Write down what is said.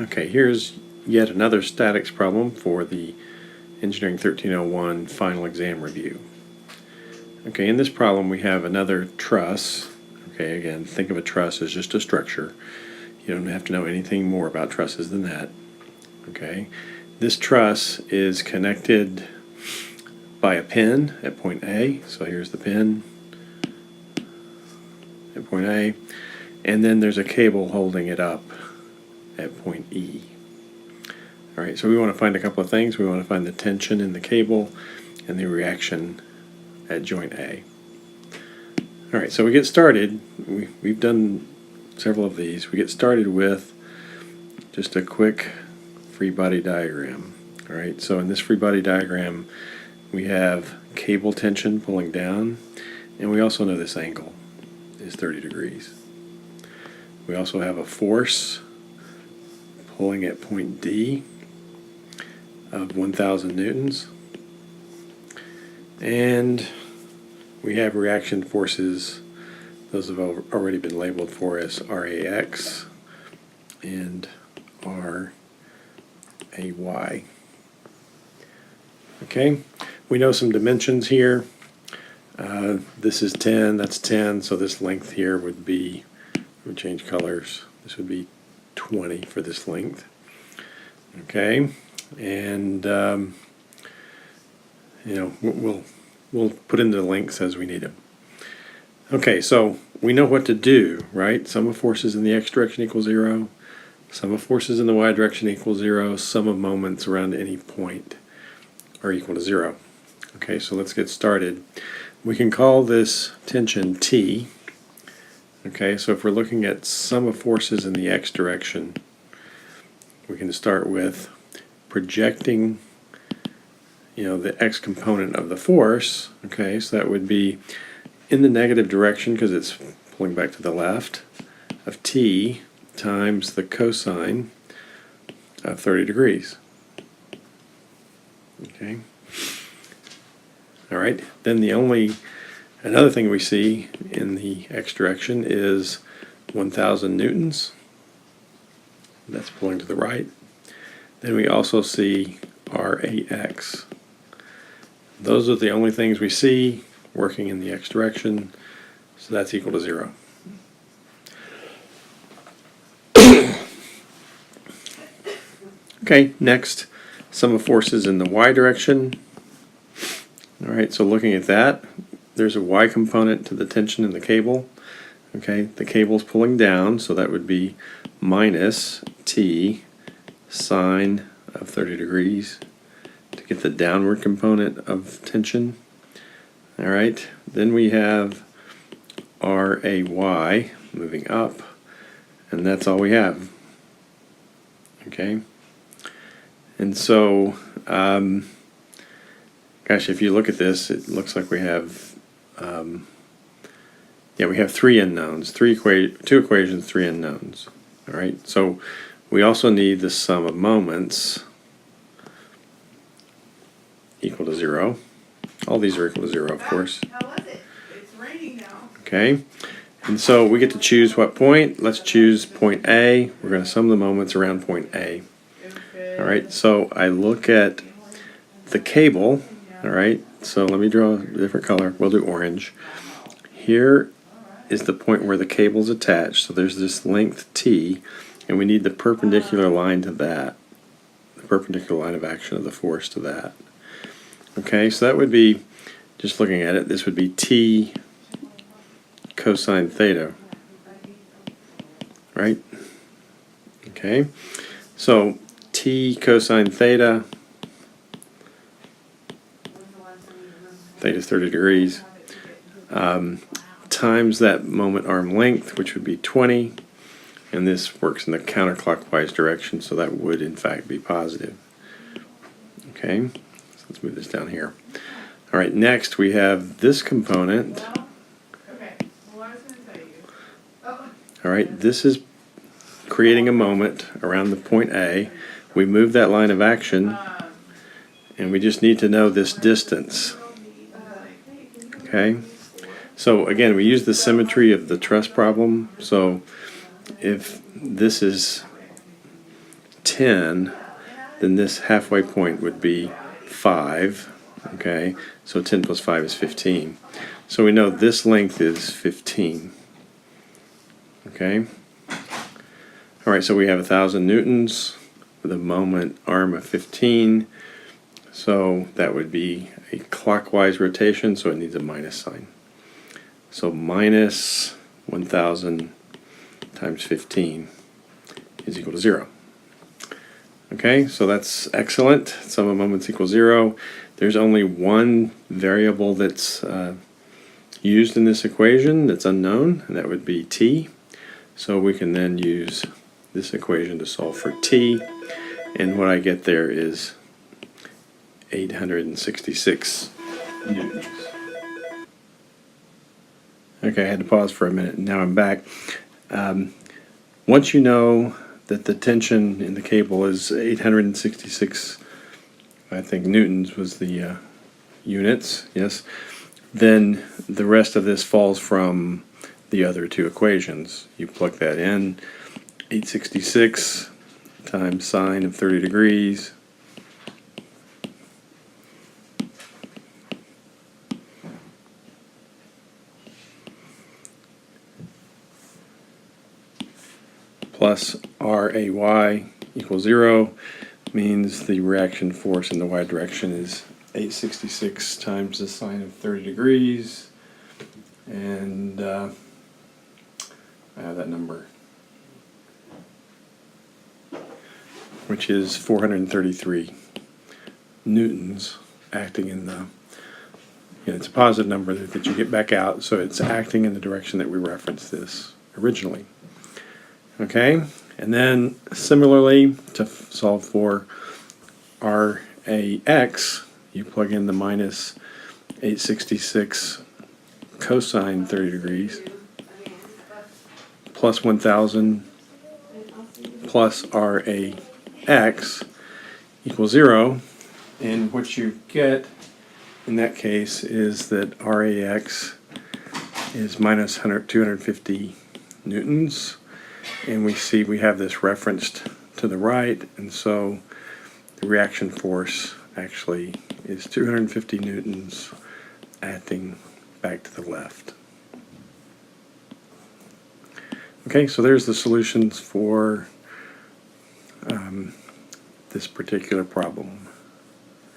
Okay, here's yet another statics problem for the Engineering 1301 final exam review. Okay, in this problem we have another truss. Okay, again, think of a truss as just a structure. You don't have to know anything more about trusses than that. Okay, this truss is connected by a pin at point A. So here's the pin at point A, and then there's a cable holding it up at point E. Alright, so we want to find a couple of things. We want to find the tension in the cable and the reaction at joint A. Alright, so we get started. We've done several of these. We get started with just a quick free body diagram. Alright, so in this free body diagram we have cable tension pulling down, and we also know this angle is 30 degrees. We also have a force pulling at point D of 1,000 newtons, and we have reaction forces. Those have already been labeled for us, RAX and RAY. Okay, we know some dimensions here. This is 10, that's 10, so this length here would be, we change colors, this would be 20 for this length. Okay, and we'll put in the lengths as we need them. Okay, so we know what to do, right? Sum of forces in the x direction equals 0. Sum of forces in the y direction equals 0. Sum of moments around any point are equal to 0. Okay, so let's get started. We can call this tension T. Okay, so if we're looking at sum of forces in the x direction, we can start with projecting, the x component of the force. Okay, so that would be in the negative direction because it's pulling back to the left of T times the cosine of 30 degrees. Okay. All right, then another thing we see in the x direction is 1,000 newtons. That's pulling to the right. Then we also see RAX. Those are the only things we see working in the x direction, so that's equal to 0. Okay, next, sum of forces in the y direction. All right, so looking at that, there's a y component to the tension in the cable. Okay, the cable's pulling down, so that would be minus T sine of 30 degrees to get the downward component of tension. All right, then we have RAY moving up, and that's all we have. Okay, and so gosh, if you look at this, it looks like we have we have three unknowns, two equations, three unknowns. All right, so we also need the sum of moments equal to 0. All these are equal to 0, of course. How was it? It's raining now. Okay, and so we get to choose what point. Let's choose point A. We're going to sum the moments around point A. All right, so I look at the cable. All right, so let me draw a different color. We'll do orange. Here is the point where the cable's attached. So there's this length T, and we need the perpendicular line to that, the perpendicular line of action of the force to that. Okay, so that would be, just looking at it, this would be T cosine theta, right? Okay, so T cosine theta, theta is 30 degrees, times that moment arm length, which would be 20, and this works in the counterclockwise direction, so that would in fact be positive. Okay, so let's move this down here. All right, next we have this component. All right, this is creating a moment around the point A. We move that line of action, and we just need to know this distance. Okay, so again, we use the symmetry of the truss problem. So if this is 10, then this halfway point would be 5. Okay, so 10 plus 5 is 15. So we know this length is 15. Okay. All right, so we have 1,000 newtons with a moment arm of 15. So that would be a clockwise rotation, so it needs a minus sign. So minus 1,000 times 15 is equal to 0. Okay, so that's excellent. Sum of moments equals 0. There's only one variable that's used in this equation that's unknown, and that would be t. So we can then use this equation to solve for t, and what I get there is 866 newtons. Okay, I had to pause for a minute, and now I'm back. Once you know that the tension in the cable is 866, I think newtons was the units, yes, then the rest of this falls from the other two equations. You plug that in, 866 times sine of 30 degrees plus RAY equals 0 means the reaction force in the y direction is 866 times the sine of 30 degrees, and I have that number, which is 433 newtons acting in the, it's a positive number that you get back out, so it's acting in the direction that we referenced this originally. Okay, and then similarly, to solve for RAX, you plug in the minus 866 cosine 30 degrees plus 1,000 plus RAX equals 0, and what you get in that case is that RAX is minus 250 newtons, and we see we have this referenced to the right, and so the reaction force actually is 250 newtons acting back to the left. Okay, so there's the solutions for this particular problem.